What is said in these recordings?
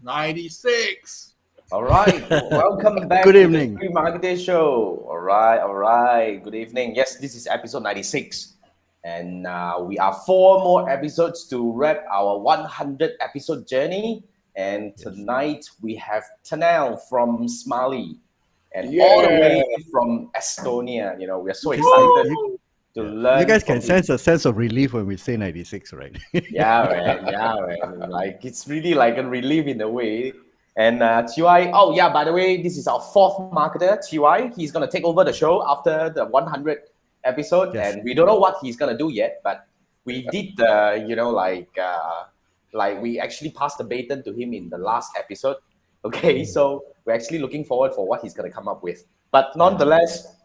96. All right, welcome back Good to the evening. Free Marketeers Show. All right. Good evening. Yes, this is episode 96. And we are four more episodes to wrap our 100 episode journey. And Yes. tonight we have Tanel from Smiley and all the Yeah. way from Estonia. You know, we are so Can you, excited you Woo! to yeah. You learn guys can from him. sense a sense of relief when we say 96, right? Yeah, man. Like it's really like a relief in a way. And TY, oh yeah, by the way, this is our fourth marketer, TY. He's gonna take over the show after the 100 episode, Yes. and we don't know what he's gonna do yet, but we did like we actually passed the baton to him in the last episode. Okay, so we're actually looking forward for what he's gonna come up with. But Yes. nonetheless,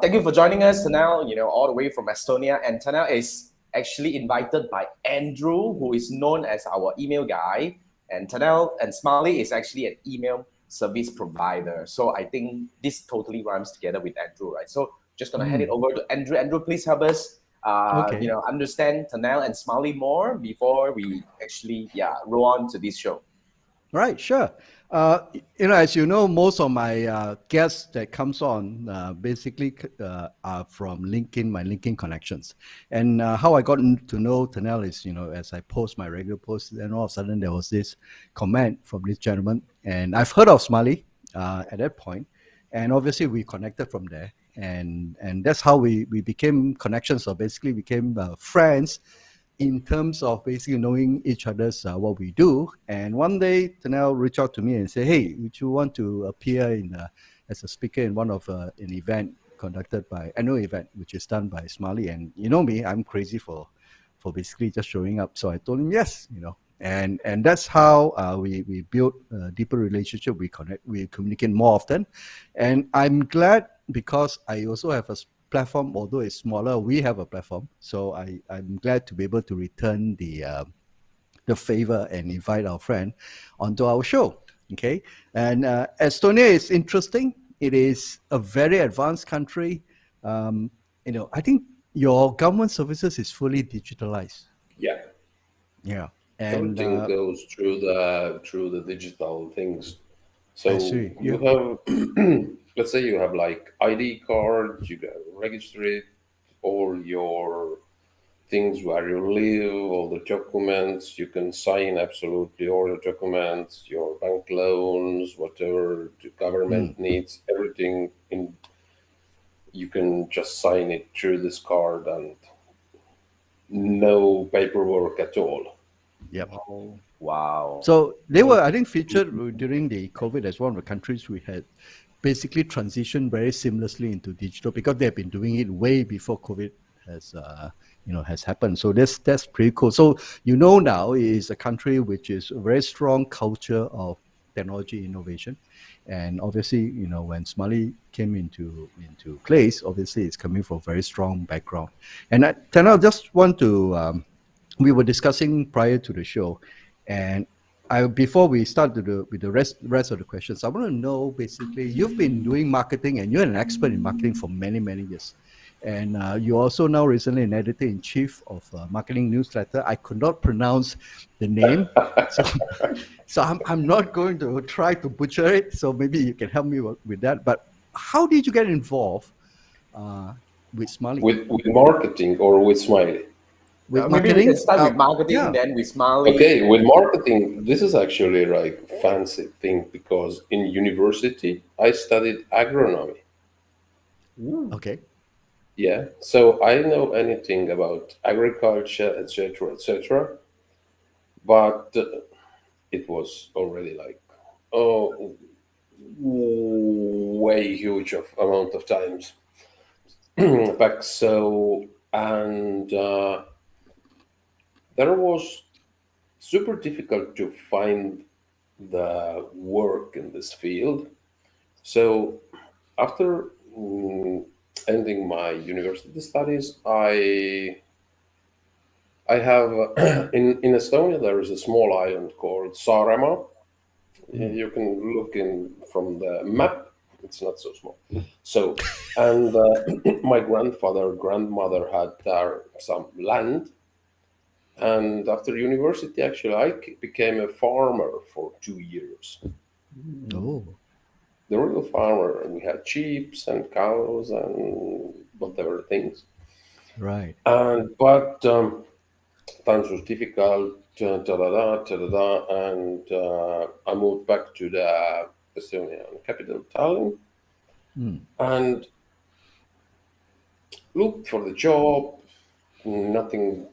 thank you for joining us, Tanel. You know, all the way from Estonia, and Tanel is actually invited by Andrew, who is known as our email guy. And Tanel and Smiley is actually an email service provider. So I think this totally rhymes together with Andrew, right? So just gonna hand it Mm. over to Andrew. Andrew, please help us, Okay. understand Tanel and Smiley more before we actually, roll on to this show. Right, sure. As you know, most of my guests that comes on basically are from LinkedIn, my LinkedIn connections. And how I got to know Tanel is, as I post my regular posts, and all of a sudden there was this comment from this gentleman, and I've heard of Smiley at that point, and obviously we connected from there, and that's how we became connections, or basically became friends in terms of basically knowing each other's what we do. And one day, Tanel reached out to me and said, "Hey, would you want to appear as a speaker in one of an event conducted by annual event, which is done by Smiley?" And you know me, I'm crazy for basically just showing up. So I told him yes, and that's how we built a deeper relationship. We connect, we communicate more often, and I'm glad because I also have a platform, although it's smaller. We have a platform, so I'm glad to be able to return the favor and invite our friend onto our show. Okay, and Estonia is interesting. It is a very advanced country. Um, I think your government services is fully digitalized. Yeah, Yeah, and everything goes through the digital things. I So see. you Yeah. have, let's say you have like ID card, you can register it, all your things where you live, all the documents, you can sign absolutely all the documents, your bank loans, whatever the Mm. government needs, everything in you can just sign it through this card and no paperwork at all. Yep. Oh, wow. So they were, I think, featured during the COVID as one of the countries we had basically transitioned very seamlessly into digital because they've been doing it way before COVID has happened. So that's pretty cool. So now it is a country which is a very strong culture of technology innovation, and obviously when Smiley came into place, obviously it's coming from a very strong background. And I just want to we were discussing prior to the show, and before we start with the rest of the questions, I want to know basically you've been doing marketing and you're an expert in marketing for many years, and you also now recently an editor in chief of marketing newsletter. I could not pronounce the name, so so I'm not going to try to butcher it. So maybe you can help me with that. But how did you get involved uh, with Smiley, With marketing or with Smiley? with Maybe we can marketing? start with marketing, Yeah. then with Smiley. Okay, with marketing, this is actually like fancy thing because in university I studied agronomy. Ooh. Okay. Yeah, so I know anything about agriculture, etc., etc. But it was already like oh, way huge of amount of times back. So and there was super difficult to find the work in this field. So after ending my university studies, I have in Estonia there is a small island called Saaremaa. Mm. You can look in from the map. It's not so small. So and my grandmother had there some land And after university, actually, became a farmer for 2 years. Oh, The real farmer. We had sheep and cows and whatever things. right. And but times was difficult, da-da-da, da-da-da, and I moved back to the Estonian capital, Tallinn, Mm. and looked for the job. Nothing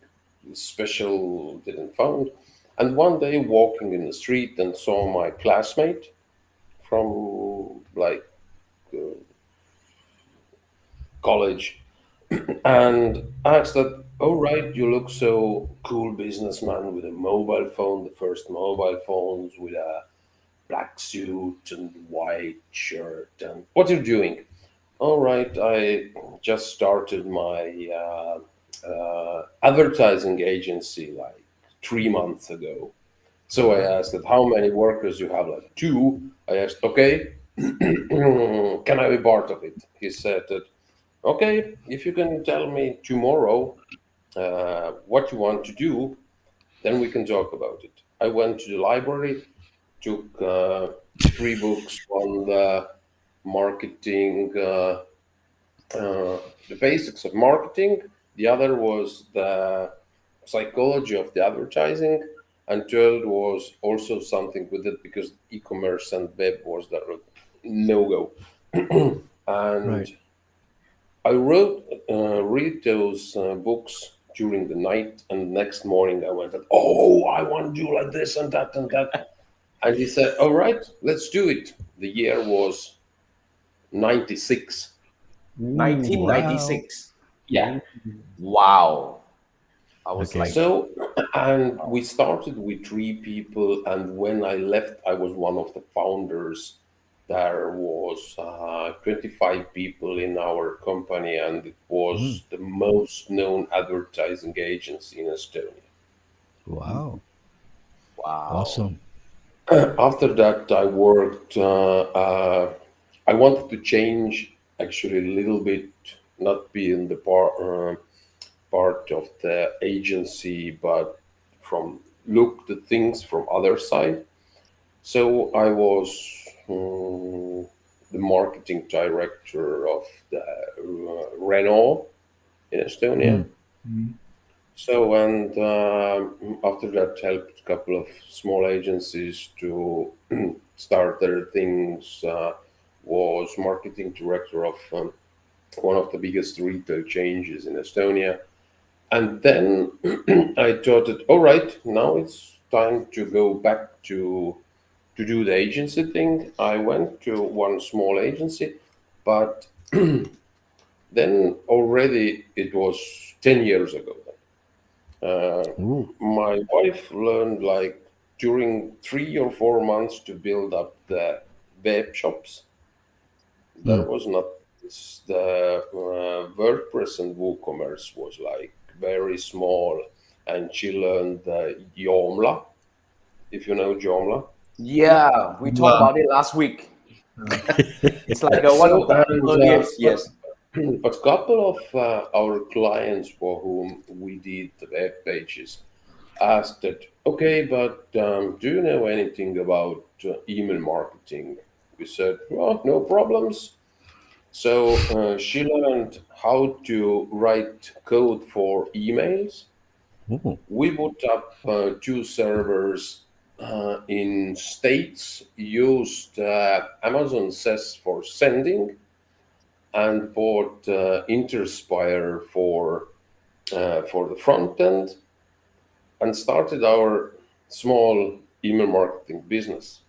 special didn't found. And one day, walking in the street, and saw my classmate from like college, and asked that, "Oh right, you look so cool, businessman with a mobile phone, the first mobile phones with a black suit and white shirt, and what are you doing?" All right, I just started my advertising agency like 3 months ago. So I asked that how many workers you have, like two. I asked, okay, can I be part of it? He said that, okay, if you can tell me tomorrow what you want to do, then we can talk about it. I went to the library, took three books on the marketing, the basics of marketing. The other was the psychology of the advertising, and third was also something with it because e-commerce and web was the no go. And Right. I read those books during the night, and next morning I went, "Oh, I want to do like this and that and that." And he said, "All right, let's do it." The year was 96. Ooh, wow. 1996. Yeah. Wow. I was Okay. like, So, and we started with three people, and when I left, I was one of the founders. There was 25 people in our company, and it Mm. was the most known advertising agency in Estonia. Wow. wow. Awesome. After that, I worked. I wanted to change actually a little bit, not be in the part of the agency, but from look the things from other side. So I was the marketing director of the Renault in Estonia. Mm. So and after that, helped a couple of small agencies to start their things. Was marketing director of one of the biggest retail changes in Estonia. And then I thought that, all right, now it's time to go back to do the agency thing. I went to one small agency, but then already it was 10 years ago. Uh, Ooh. my wife learned like during 3 or 4 months to build up the web shops. There Mm. was not the WordPress and WooCommerce was like very small, and she learned Joomla, if you know Joomla. Yeah, we talked about it last week. It's like one of So the and earliest, but yes. but couple of our clients for whom we did the web pages asked that, okay, but do you know anything about email marketing? We said, well, no problems. So she learned how to write code for emails. Ooh. We put up two servers in states, used Amazon says for sending, and bought Interspire for the front end, and started our small email marketing business.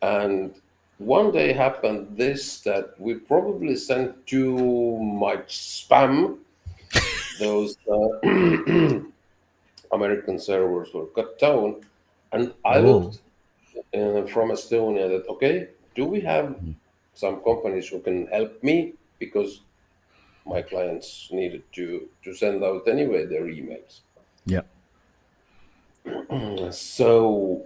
And one day happened this that we probably sent too much spam. Those American servers were cut down, and I Oh. looked from Estonia that, okay, do we have Mm. some companies who can help me because my clients needed to send out anyway their emails. Yeah. So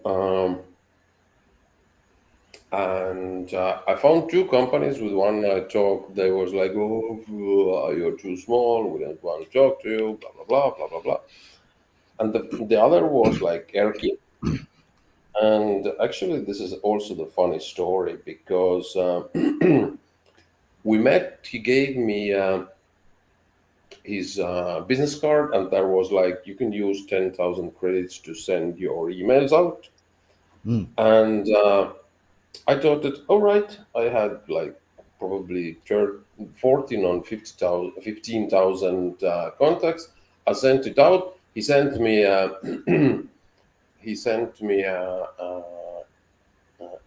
and I found two companies. With one I talked, they was like, "Oh, you're too small. We don't want to talk to you." Blah blah blah blah blah blah. and the other was like Erki. And actually, this is also the funny story because we met. He gave me his business card, and there was like you can use 10,000 credits to send your emails out. Mm. And I thought that, all right, I had like probably 14 on 50,000, 15,000 contacts. I sent it out. He sent me he sent me a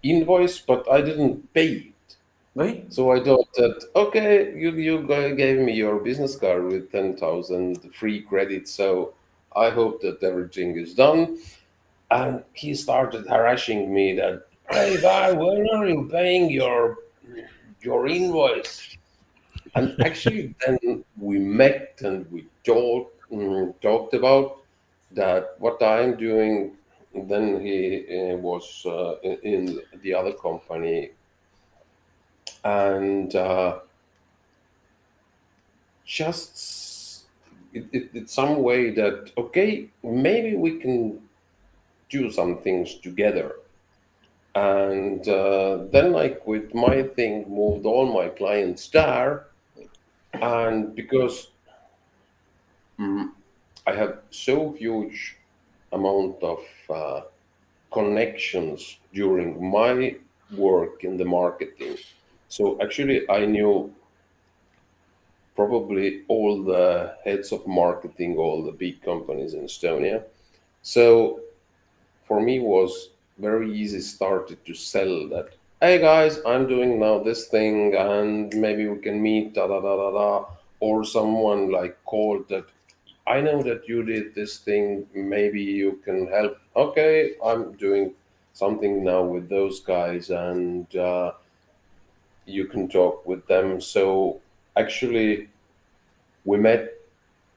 invoice, but I didn't pay it. Right? So I thought that, okay, gave me your business card with 10,000 free credits. So I hope that everything is done. And he started harassing me that, hey guy, when are you paying your invoice? And actually, then we met and we talked about that what I'm doing. Then he was in the other company, and just it's some way that okay, maybe we can do some things together. And then I quit my thing, moved all my clients there, and because I have so huge amount of connections during my work in the marketing. So actually, I knew probably all the heads of marketing, all the big companies in Estonia. So for me was very easy started to sell that. Hey guys, I'm doing now this thing, and maybe we can meet. Da da da da da. Or someone like called that. I know that you did this thing. Maybe you can help. Okay, I'm doing something now with those guys, and you can talk with them. So actually, we met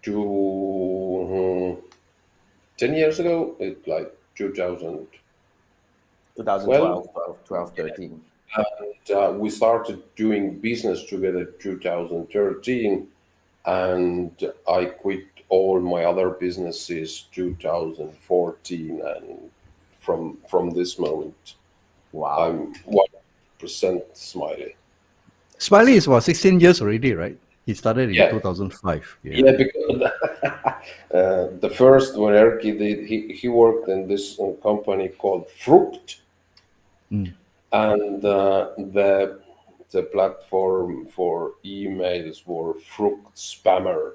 to 10 years ago. It's like 2012. 2012, 12, 13. We started doing business together 2013, and I quit all my other businesses 2014, and from this moment Wow. I'm 1% Smiley. Smiley is about 16 years already, right? He started in Yeah, 2005. Yeah. yeah, because the first when Erki did, he worked in this company called Fruct, Mm. and the platform for emails were Fruct Spammer.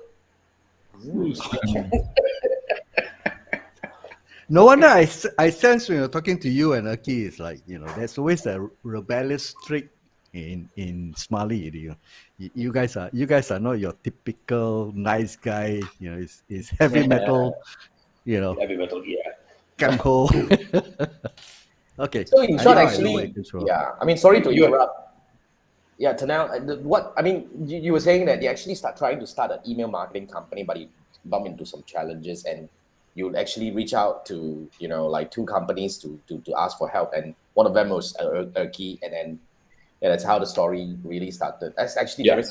No wonder I sense when you're talking to you and Aki, it's like, there's always a rebellious streak in Smiley. You guys are not your typical nice guy. It's heavy metal. Heavy metal, yeah. Gung ho. Okay, So in I short, now I know where actually, it comes from. yeah. I mean, sorry to You interrupt. Yeah, Tanel, what I mean, you were saying that you actually trying to start an email marketing company, but you bump into some challenges, and you actually reach out to like two companies to ask for help, and one of them was Erki, and then yeah, that's how the story really started. That's actually Yeah, very.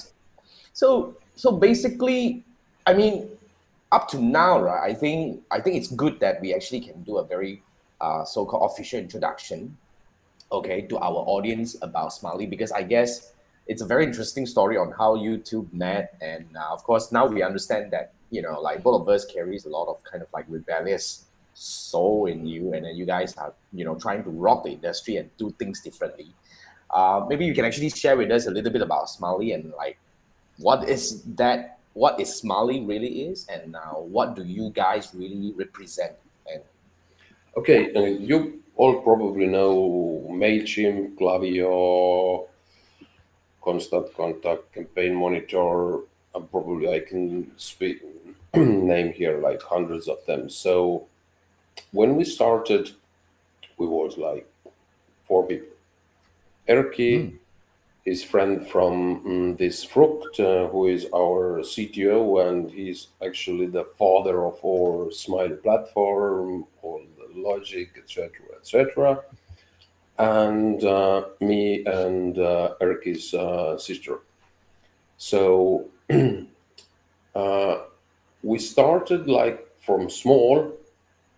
So basically, I mean, up to now, right? I think it's good that we actually can do a very so-called official introduction, okay, to our audience about Smiley, because I guess it's a very interesting story on how you two met, and of course now we understand that like both of us carries a lot of kind of like rebellious soul in you, and then you guys are trying to rock the industry and do things differently. Maybe you can actually share with us a little bit about Smiley and like what is Smiley really is, and what do you guys really represent, and yeah. okay. You all probably know Mailchimp, Klaviyo, Constant Contact, Campaign Monitor. Probably I can speak name here like hundreds of them. So when we started, we was like four people. Erki, Mm. his friend from this Fruct, who is our CTO, and he's actually the father of our Smile platform, all the logic, etc., etc. And me and Erki's sister. So we started like from small,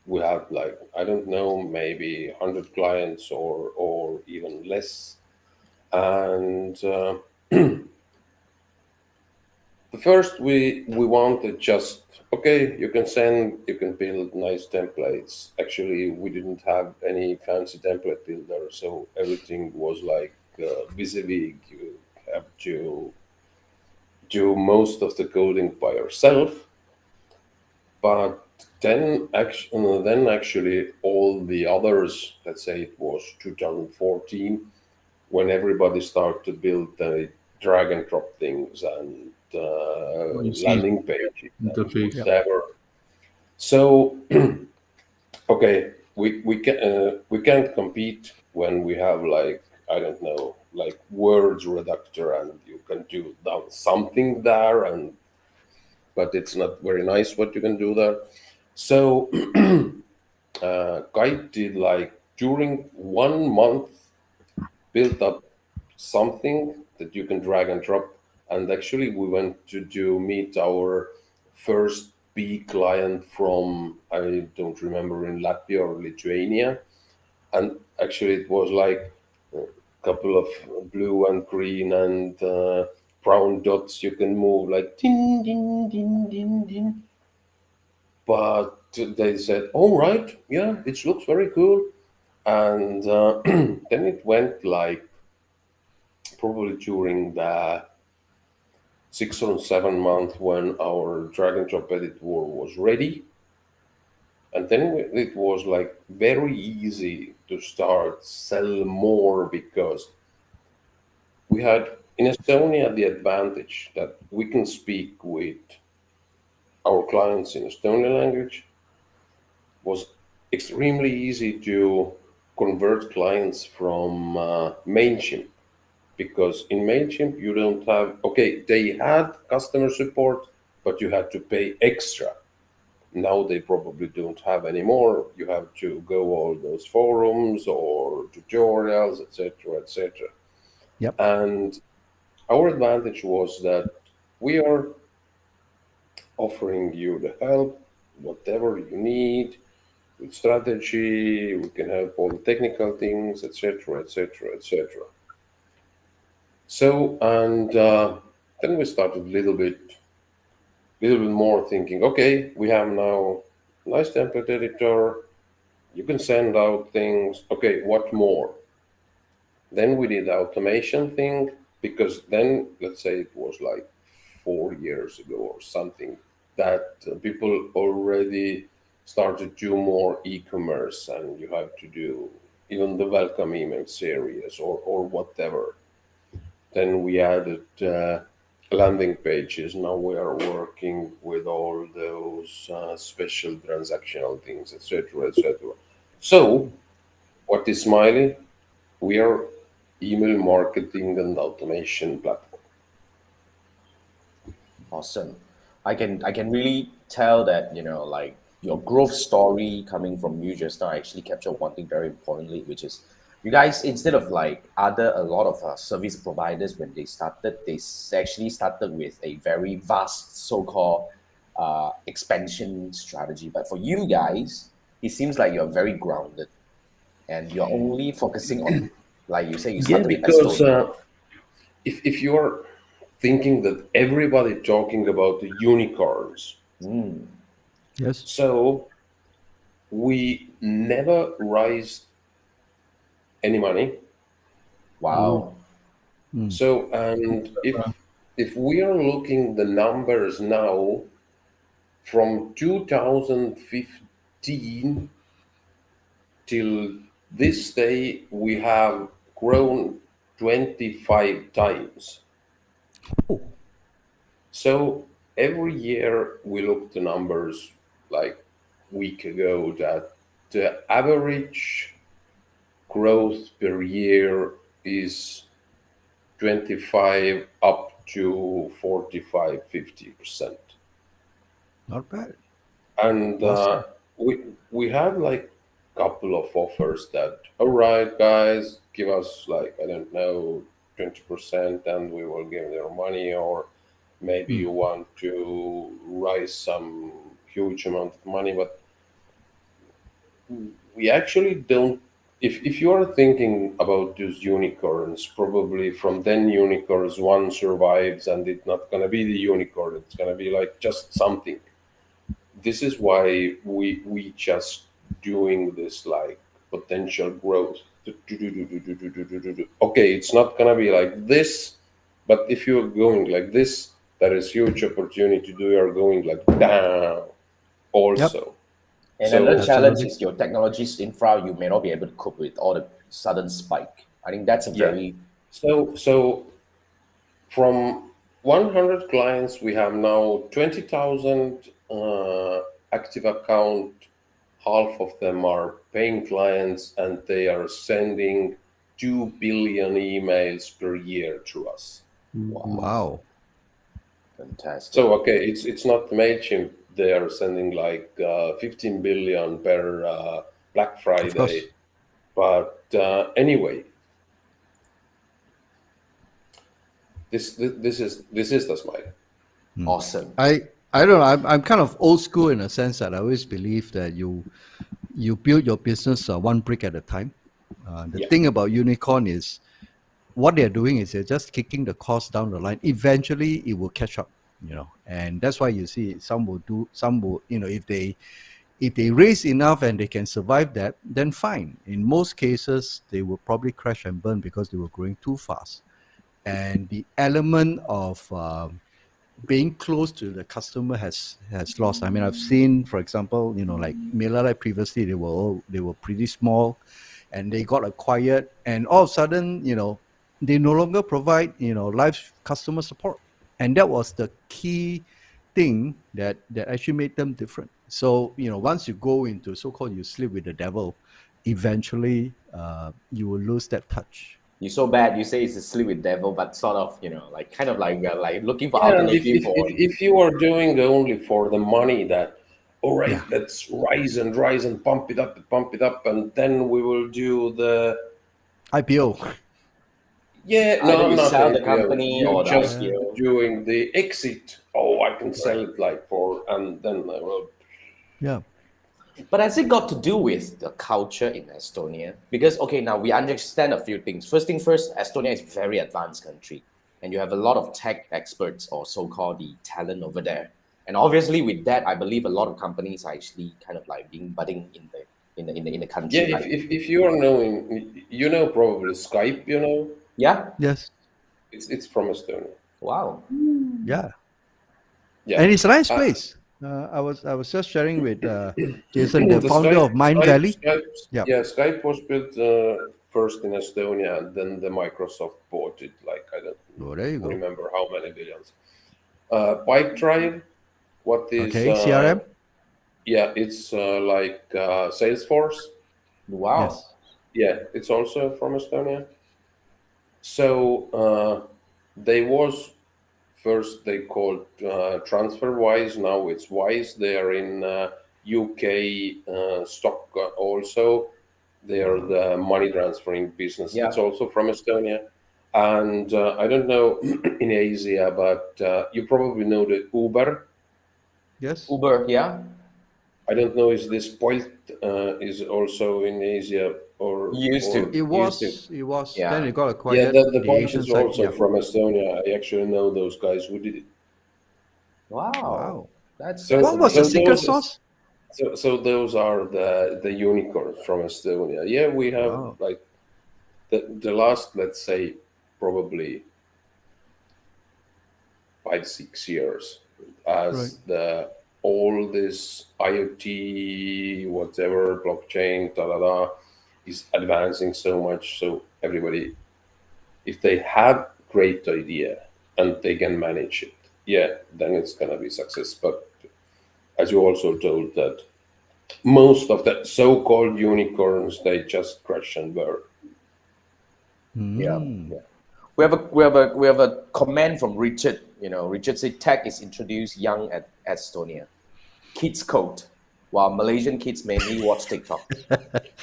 we had like, I don't know, maybe 100 clients or even less. And the first we wanted just, okay, you can send, you can build nice templates. Actually, we didn't have any fancy template builder, so everything was like vis-a-vis. You have to do most of the coding by yourself. But then actually all the others, let's say it was 2014, when everybody started to build the drag and drop things and Easy landing pages and interface. Yeah. whatever. So okay, we can't compete when we have like, I don't know, like words reductor, and you can do down something there, and but it's not very nice what you can do there. So Guy did like during 1 month built up something that you can drag and drop. And actually, we went to do meet our first big client from, I don't remember, in Latvia or Lithuania. And actually, it was like a couple of blue and green and brown dots you can move like din din din din din. But they said, "All right, yeah, it looks very cool." And then it went like probably during the 6 or 7 months when our drag and drop editor was ready. And then it was like very easy to start sell more because we had in Estonia the advantage that we can speak with our clients in Estonian language. Was extremely easy to convert clients from Mailchimp, because in Mailchimp you don't have, okay, they had customer support, but you had to pay extra. Now they probably don't have anymore. You have to go all those forums or tutorials, etc., etc. Yep. And our advantage was that we are offering you the help, whatever you need, with strategy. We can help all the technical things, etc., etc., etc. So, and then we started little bit more thinking. Okay, we have now nice template editor. You can send out things. Okay, what more? Then we did the automation thing, because then, let's say it was like 4 years ago or something, that people already started to do more e-commerce, and you have to do even the welcome email series or whatever. Then we added landing pages. Now we are working with all those special transactional things, etc., etc. So, what is Smiley? We are email marketing and automation platform. Awesome. I can really tell that, like your growth story coming from you just now actually captured one thing very importantly, which is you guys, instead of like other a lot of service providers, when they started, actually started with a very vast so-called expansion strategy. But for you guys, it seems like you're very grounded and you're only focusing on, like you say, you Yeah, started with because Estonia. if you are thinking that everybody talking about the unicorns, Mm, Yes. so we never raised any money. Oh. wow. Mm. So, and if we are looking the numbers now from 2015 till this day, we have grown 25 times. Oh. So every year we look the numbers like week ago that the average growth per year is 25 up to 45, 50%. Not bad. And Awesome. we had like couple of offers that, all right, guys, give us like, I don't know, 20% and we will give their money, or maybe Mm. you want to raise some huge amount of money. But we actually don't. If you are thinking about those unicorns, probably from 10 unicorns, one survives, and it's not gonna be the unicorn. It's gonna be like just something. This is why we just doing this like potential growth. Okay, it's not gonna be like this, but if you're going like this, there is huge opportunity to you're going like down also. And So- another challenge Absolutely. is your technology's infra, you may not be able to cope with all the sudden spike. I think that's a Yeah. very So from 100 clients, we have now 20,000 active account. Half of them are paying clients, and they are sending 2 billion emails per year to us. Wow. fantastic. So okay, it's not MailChimp. They are sending like 15 billion per Black course. Friday. But anyway, this is the smile. Awesome. I don't know. I'm kind of old school in a sense that I always believe that you build your business one brick at a time. The Yeah. thing about unicorn is what they're doing is they're just kicking the cost down the line. Eventually, it will catch up. And that's why you see some will, if they raise enough and they can survive that, then fine. In most cases, they will probably crash and burn because they were growing too fast. And the element of being close to the customer has lost. I mean, I've seen, for example, like MailerLite previously, they were pretty small, and they got acquired, and all of a sudden, they no longer provide live customer support, and that was the key thing that actually made them different. So once you go into so-called you sleep with the devil, eventually you will lose that touch. You're so bad, you say it's a sleep with devil, but sort of, like kind of like we're like looking for Yeah, and alternative for if you are doing only for the money, that all right, Yeah. let's rise and pump it up, and then we will do the IPO. Either you not sell the IPO. company You or the just IPO. doing the exit. Oh, I can sell it like for, and then I will. Yeah. But has it got to do with the culture in Estonia? Because okay, now we understand a few things. First thing first, Estonia is a very advanced country, and you have a lot of tech experts or so-called the talent over there. And obviously, with that, I believe a lot of companies are actually kind of like being budding in the country. Yeah, like, if you are knowing, probably Skype. yeah. Yes. It's from Estonia. Wow. Yeah. Yeah, And it's a nice place. I was just sharing with Jason, the founder of Mind Valley. Yeah. Skype was built first in Estonia, and then the Microsoft bought it. Like I don't Oh, there you go. remember how many billions. Bike Drive, what is Okay, CRM. Yeah, it's like Salesforce. Wow. Yes. Yeah, it's also from Estonia. So they was first they called TransferWise. Now it's Wise. They are in UK stock also. They are the money transferring business. Yeah. It's also from Estonia. And I don't know in Asia, but you probably know the Uber. Yes. Uber, yeah. I don't know, is this Bolt is also in Asia or Used to. It was. It was. Yeah. Then it got Yeah, acquired. the Bolt Asian is side. also Yeah. from Estonia. I actually know those guys who did it. Wow. Wow. That's So- What was the so secret those- sauce? So those are the unicorns from Estonia. Yeah, we have Wow. like the last, let's say, probably 5-6 years as Right. the all this IoT, whatever, blockchain, is advancing so much. So everybody, if they have great idea and they can manage it, then it's gonna be success. But as you also told that most of the so-called unicorns, they just crash and burn. Yeah. Mm. Yeah. We have a comment from Richard. Richard said tech is introduced young at Estonia. Kids code, while Malaysian kids mainly watch TikTok.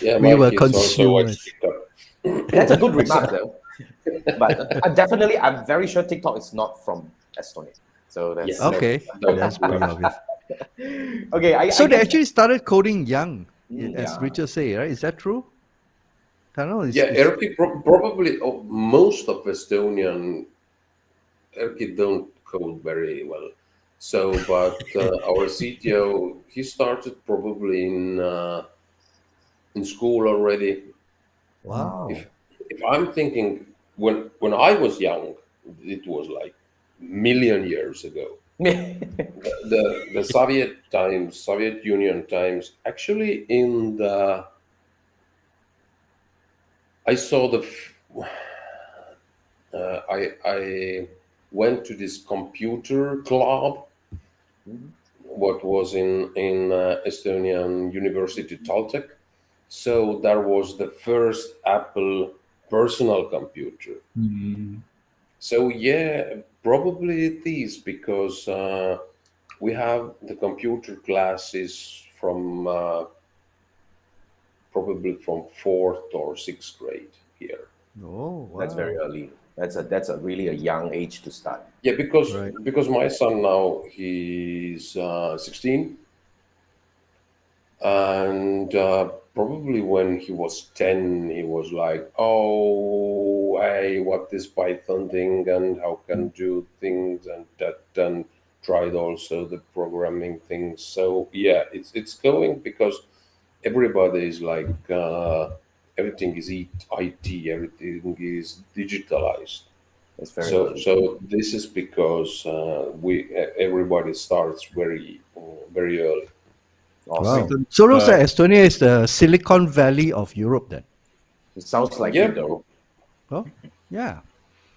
Yeah, We my were kids also watch consumers. TikTok. That's a good remark, though. But I'm very sure TikTok is not from Estonia. So that's Okay. No. That's pretty obvious. okay. So I they guess- actually started coding young. as Richard say, right? Is that true? Tanel, Yeah, Erki probably most of Estonian Erki don't code very well. So, but our CTO, he started probably in school already. wow. If I'm thinking when I was young, it was like million years ago. The Soviet times, Soviet Union times, actually in the I saw I went to this computer club, what was in Estonian University Taltech. So there was the first Apple personal computer. So yeah, probably it is because we have the computer classes from probably from fourth or sixth grade here. Oh, wow. That's very early. That's a really a young age to start. Yeah, because Right. my son now he's 16, and probably when he was 10, he was like, "Oh, hey, what is Python thing, and how can do things and that," and tried also the programming things. So yeah, it's going because everybody is like everything is IT, everything is digitalized. It's very So, early. so this is because everybody starts very early. Awesome. Wow. So looks like Estonia is the Silicon Valley of Europe then. It sounds like Yeah, it though. Oh, yeah.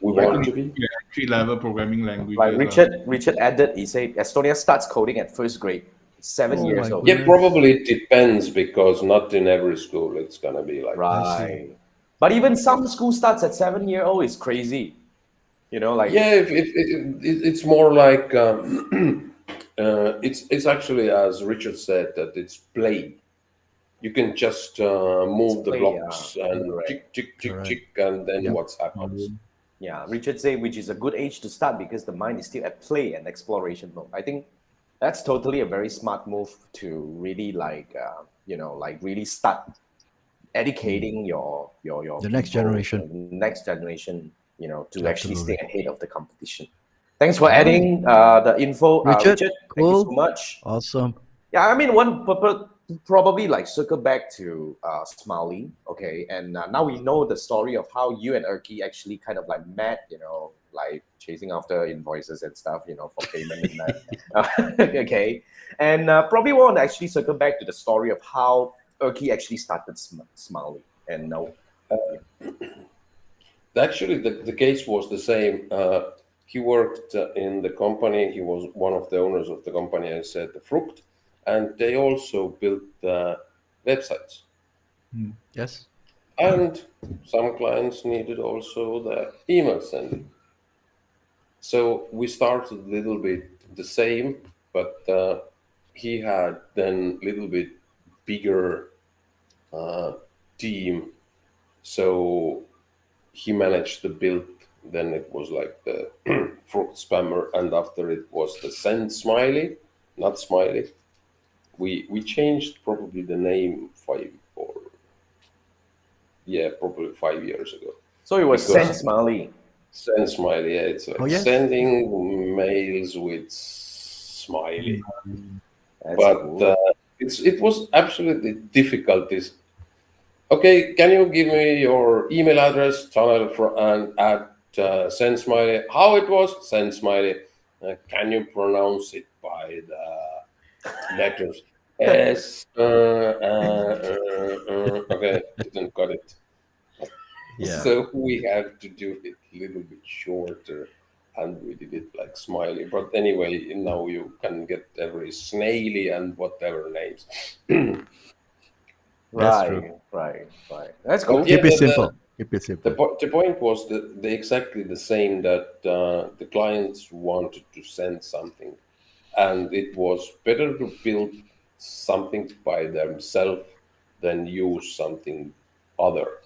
we want to be. Entry-level programming languages. Like Richard added, he said Estonia starts coding at first grade, 7 Oh years my old. goodness. Yeah, probably it depends because not in every school it's gonna be like. Right. But even some school starts at 7-year-old is crazy. You know, like Yeah, it's more like it's actually as Richard said that it's play. You can just move the play, blocks and correct. tick tick tick Correct. tick, and then Yep. what happens? Yeah, Richard say which is a good age to start because the mind is still at play and exploration mode. I think that's totally a very smart move to really like like really start educating your The next people, generation. the next generation, to actually stay Absolutely. ahead of the competition. Thanks for adding the info, Richard, Richard. Thank you so cool. much. Awesome. Yeah, I mean, probably like circle back to Smiley, okay, and now we know the story of how you and Erky actually kind of like met, like chasing after invoices and stuff, for payment and that. Okay, and probably want to actually circle back to the story of how Erky actually started Smiley, and now. Actually, the case was the same. He worked in the company. He was one of the owners of the company. I said the Fruct, and they also built websites. Yes. And some clients needed also the email sending. So we started a little bit the same, but he had then a little bit bigger team. So he managed to build, then it was like the Fruit Spammer, and after it was the Send Smiley, not Smiley. We changed probably the name probably 5 years ago. So it was Because- Send Smiley. Send Smiley, yeah, it's like yes. sending mails with Smiley. That's But cool. it was absolutely difficulties. Okay, can you give me your email address, Tanel, and at Send Smiley? How it was? Send Smiley. Can you pronounce it by the letters? S. Okay, didn't got it. Yeah. So we have to do it a little bit shorter, and we did it like Smiley. But anyway, now you can get every Snaily and whatever names. That's true. Right. That's cool. But yeah, Keep it simple. Keep it simple. the point was the exactly the same, that the clients wanted to send something, and it was better to build something by themselves than use something other.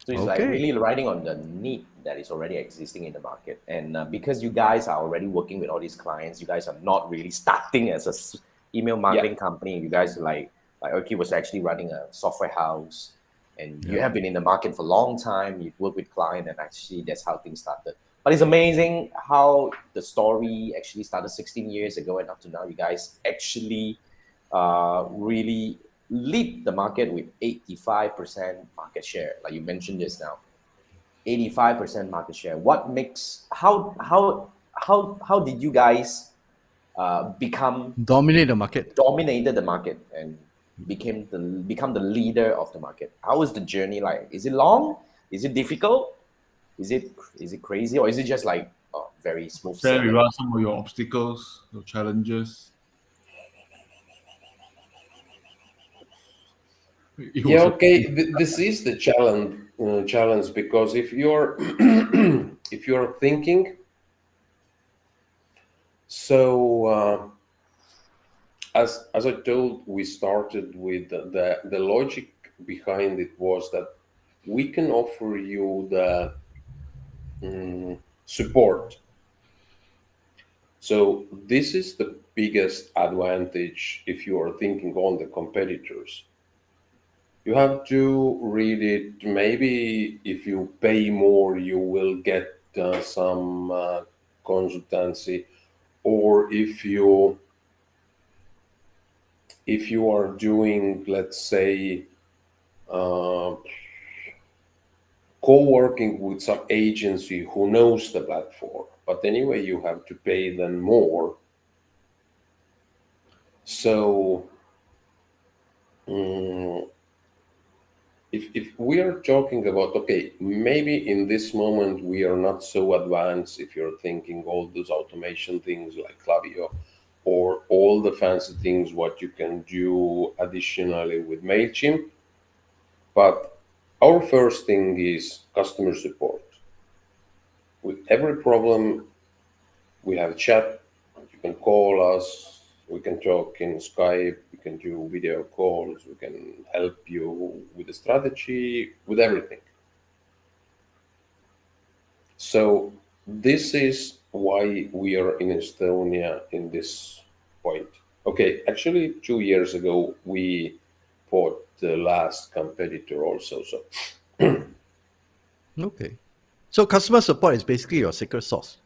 So it's like Okay. really riding on the need that is already existing in the market. And because you guys are already working with all these clients, you guys are not really starting as a email marketing company. You guys are like Like Erky was actually running a software house, and you have been in the market for a long time. You've worked with clients, and actually that's how things started. But it's amazing how the story actually started 16 years ago, and up to now, you guys actually really lead the market with 85% market share, like you mentioned just now. 85% market share. What makes how did you guys become Dominate the market. dominated the market and become the leader of the market? How was the journey like? Is it long? Is it difficult? Is it crazy, or is it just like very smooth Share sailing? with us some of your obstacles, your challenges. It Yeah, was okay. This is the challenge because if you're if you're thinking, so as I told, we started with the logic behind it was that we can offer you the support. So this is the biggest advantage if you are thinking on the competitors. You have to read it. Maybe if you pay more, you will get some consultancy, or if you are doing, let's say, uh, co-working with some agency who knows the platform, but anyway, you have to pay them more. So if we are talking about, okay, maybe in this moment we are not so advanced if you're thinking all those automation things like Klaviyo or all the fancy things what you can do additionally with MailChimp. But our first thing is customer support. With every problem, we have chat. You can call us. We can talk in Skype. We can do video calls. We can help you with the strategy, with everything. So this is why we are in Estonia in this point. Okay, actually, 2 years ago we bought the last competitor also. So Okay. So customer support is basically your secret sauce.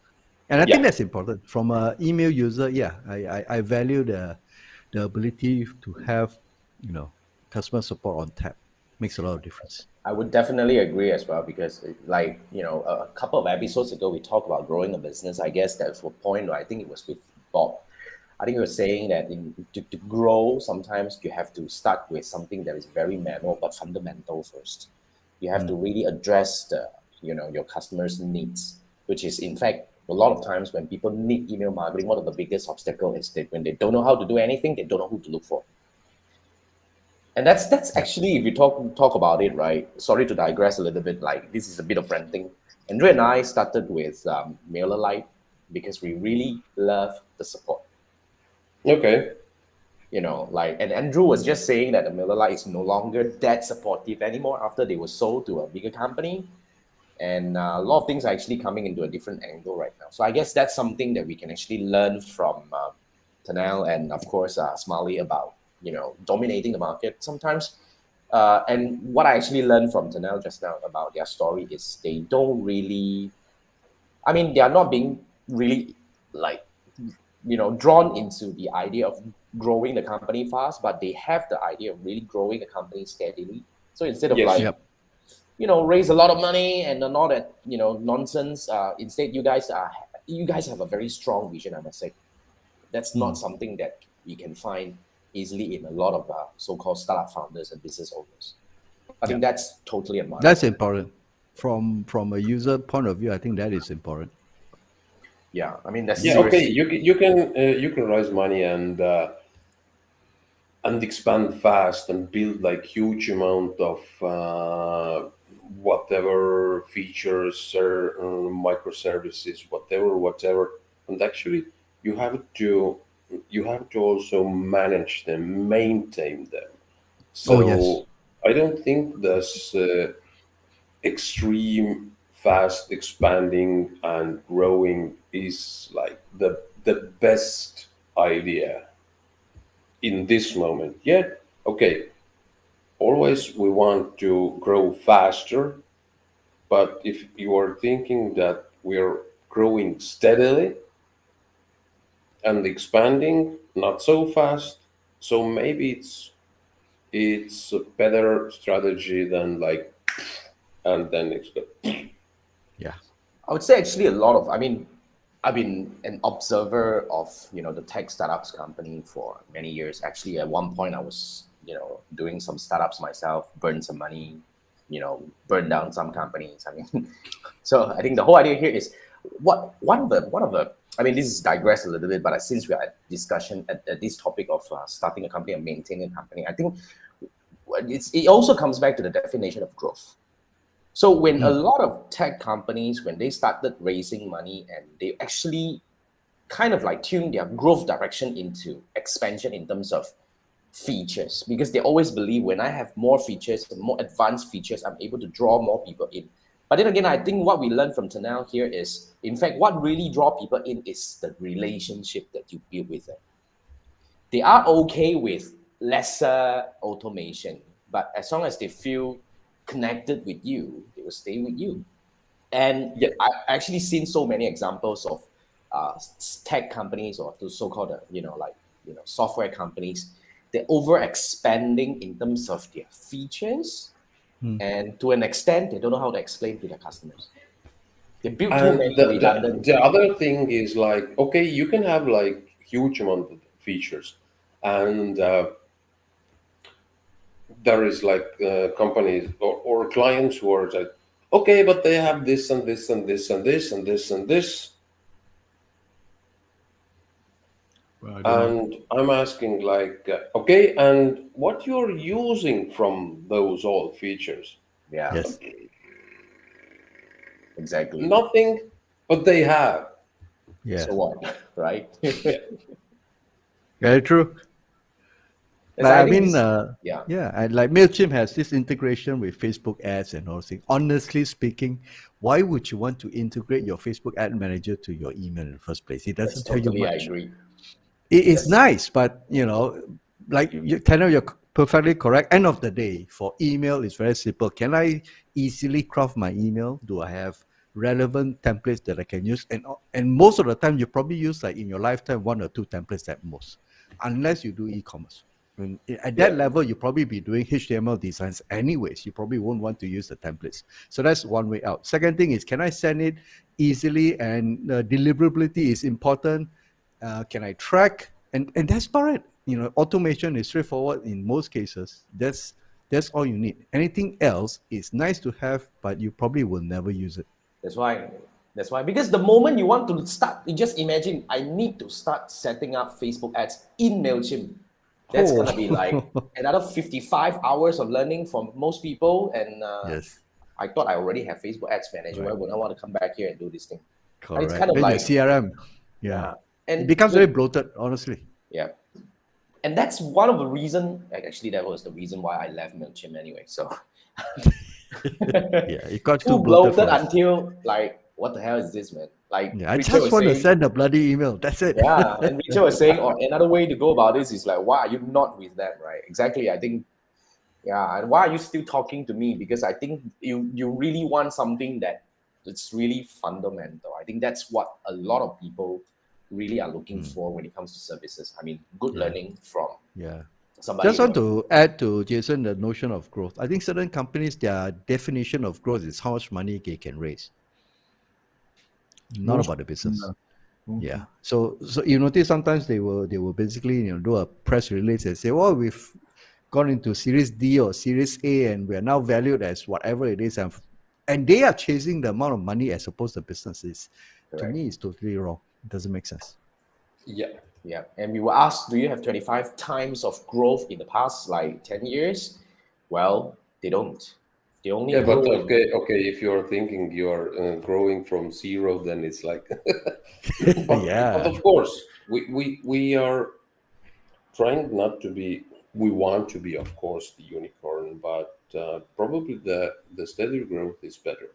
And I yeah. think that's important. From an email user, yeah, I value the ability to have, customer support on tap. Makes a lot of difference. I would definitely agree as well because, like, a couple of episodes ago, we talked about growing a business. I guess that's the point. I think it was with Bob. I think you were saying that to grow, sometimes you have to start with something that is very manual but fundamental first. You have to really address your customers' needs, which is in fact a lot of times when people need email marketing, one of the biggest obstacles is that when they don't know how to do anything, they don't know who to look for. And that's actually, if you talk about it, right? Sorry to digress a little bit. Like this is a bit of ranting. Andrew and I started with MailerLite because we really love the support. Okay. And Andrew was just saying that the MailerLite is no longer that supportive anymore after they were sold to a bigger company, and a lot of things are actually coming into a different angle right now. So I guess that's something that we can actually learn from Tanel and of course Smiley about dominating the market sometimes. And what I actually learned from Tanel just now about their story is they don't really, I mean, they are not being really like drawn into the idea of growing the company fast, but they have the idea of really growing the company steadily. So instead of Yes. like Yep. raise a lot of money and all that nonsense, instead you guys have a very strong vision, I must say. That's not something that you can find easily in a lot of so-called startup founders and business owners. I think that's totally admirable. That's important. From a user point of view, I think that is important. Yeah, I mean that's Yeah. Okay. seriously. You can raise money and expand fast and build like huge amount of whatever features or microservices, whatever. And actually, you have to also manage them, maintain them. Oh, yes. So I don't think this extreme fast expanding and growing is like the best idea in this moment. Yet okay, always we want to grow faster, but if you are thinking that we're growing steadily and expanding, not so fast, so maybe it's a better strategy than like, and then it's good. Yeah. I would say actually a lot of, I mean, I've been an observer of, the tech startups company for many years. Actually, at one point I was, doing some startups myself, burned some money, burned down some companies. I mean, so I think the whole idea here is one of the, I mean, this is digress a little bit, but since we are at discussion at this topic of starting a company and maintaining a company, I think it also comes back to the definition of growth. So when a lot of tech companies, when they started raising money and they actually kind of like tune their growth direction into expansion in terms of features, because they always believe when I have more features, more advanced features, I'm able to draw more people in. But then again, I think what we learned from Tanel here is, in fact, what really draw people in is the relationship that you build with them. They are okay with lesser automation, but as long as they feel connected with you, they will stay with you. And Yeah. I've actually seen so many examples of tech companies or the so-called, software companies. They're over expanding in terms of their features, and to an extent, they don't know how to explain to their customers. They build too And many redundant. the other thing is like, okay, you can have like huge amount of features, and there is like companies or clients who are like, okay, but they have this and this and this and this and this and this, Well, I don't know. and I'm asking like, okay, and what you're using from those all features? Yeah, Yes. exactly. Nothing, but they have. Yeah. So what, right? Yeah. Very true. Yes, Like, I I think mean, this, yeah. and like MailChimp has this integration with Facebook ads and all things. Honestly speaking, why would you want to integrate your Facebook ad manager to your email in the first place? It That's doesn't tell you totally, I much. agree. It's Yes, nice, but like Tanner, you're perfectly correct. End of the day, for email, it's very simple. Can I easily craft my email? Do I have relevant templates that I can use? And most of the time, you probably use like in your lifetime 1 or 2 templates at most, unless you do e-commerce. At that Yeah. level, you probably be doing HTML designs anyways. You probably won't want to use the templates. So that's one way out. Second thing is, can I send it easily? And deliverability is important. Can I track? And that's about it. Automation is straightforward in most cases. That's all you need. Anything else is nice to have, but you probably will never use it. that's why. That's why. Because the moment you want to start, you just imagine I need to start setting up Facebook ads in MailChimp. That's Oh, gonna be like another 55 hours of learning from most people. And yes, I thought I already have Facebook ads manager. Why right, would I want to come back here and do this thing? And it's correct. kind of Then your like, CRM, yeah, yeah. it And becomes very bloated, honestly. yeah. And that's one of the reason. Actually, that was the reason why I left MailChimp anyway. So Yeah, it got too too bloated bloated for us. until like, what the hell is this, man? Like Yeah, I Richard just was want to saying, send a bloody email. That's it. yeah, and Richard was saying, or another way to go about this is like, why are you not with them, right? Exactly. I think, yeah, and why are you still talking to me? Because I think you really want something that it's really fundamental. I think that's what a lot of people really are looking for when it comes to services. I mean, good Yeah. learning from Yeah. somebody. Just want to add to Jason the notion of growth. I think certain companies, their definition of growth is how much money they can raise, not Most, about the business. most- Yeah. So you notice sometimes they will basically do a press release and say, well, we've gone into Series D or Series A and we are now valued as whatever it is, and they are chasing the amount of money as opposed to businesses. To Correct. me, it's totally wrong. It doesn't make sense. Yeah. Yeah, and we were asked, do you have 25 times of growth in the past like 10 years? Well, they don't. They only Yeah, but grow. okay. If you're thinking you're growing from zero, then it's like, but Yeah. of course, we are trying not to be. We want to be, of course, the unicorn, but probably the steady growth is better.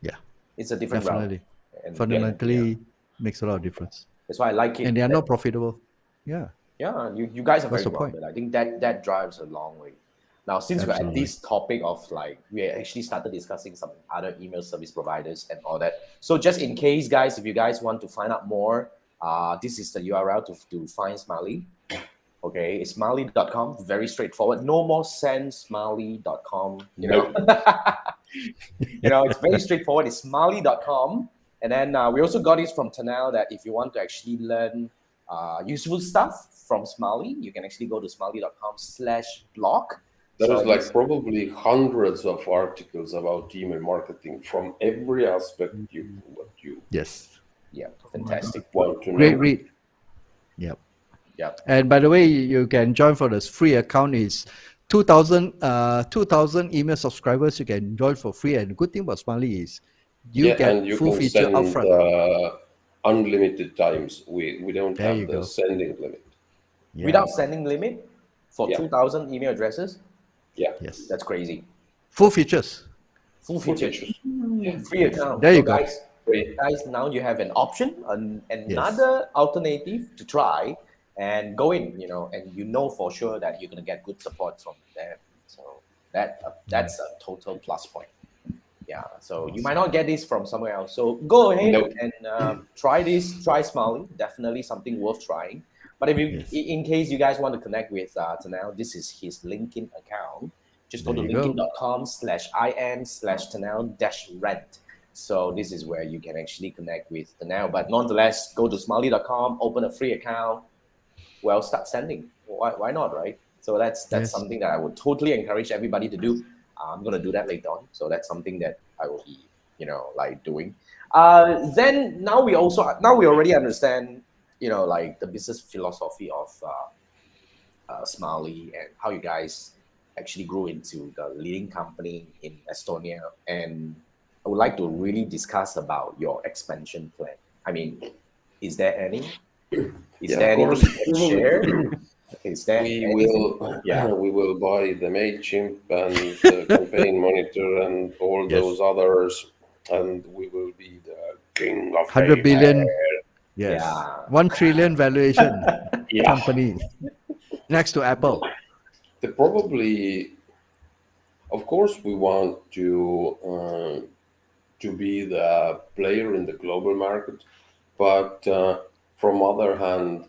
Yeah. It's a different route. Definitely. And Fundamentally makes a lot of difference. that's why I like it. And they are not profitable. Yeah. Yeah, you guys are What's very the well. point? But I think that drives a long way. Now, since we're at Absolutely. this topic of like, we actually started discussing some other email service providers and all that. So just in case, guys, if you guys want to find out more, this is the URL to find Smiley. Okay, it's smiley.com. Very straightforward. No more send smiley.com. You know, it's very straightforward. It's smiley.com. And then we also got this from Tanel that if you want to actually learn useful stuff from Smiley, you can actually go to smiley.com/blog. There is probably hundreds of articles about email marketing from every aspect what you Yes. Yeah, fantastic. want to know. Great read. Yep. Yep. And by the way, you can join for this free account. Is 2,000 email subscribers you can join for free. And the good thing about Smiley is you get and you full can feature send upfront. unlimited times. We don't There you have the go. sending limit. Yeah. Without sending limit for Yeah. 2,000 email addresses. Yeah. Yes. That's crazy. Full features. Full Full features. features. Free account. There you So go. guys, now you have an option, another alternative to try and go in, and for sure that you're gonna get good support from them. So that's a total plus point. Yeah. So you might not get this from somewhere else. So go ahead Nope. and try this. Try Smiley. Definitely something worth trying. But if you, Yes. in case you guys want to connect with Tanel, this is his LinkedIn account. Just go to There you go. linkedin.com/im/Tanel-rent. So this is where you can actually connect with Tanel. But nonetheless, go to smiley.com, open a free account. Well, start sending. Why not, right? So that's Yes. something that I would totally encourage everybody to do. I'm gonna do that later on. So that's something that I will be, doing. Then now we already understand, like the business philosophy of Smiley and how you guys actually grew into the leading company in Estonia. And I would like to really discuss about your expansion plan. I mean, is there any? Is there of anything course. you can share? Is there We anything? we will buy the MailChimp and the Campaign Monitor and all Yes. those others, and we will be the king of 100 billion. Yes. Yeah. 1 trillion valuation Yeah. company next to Apple. Of course, we want to be the player in the global market, but from other hand,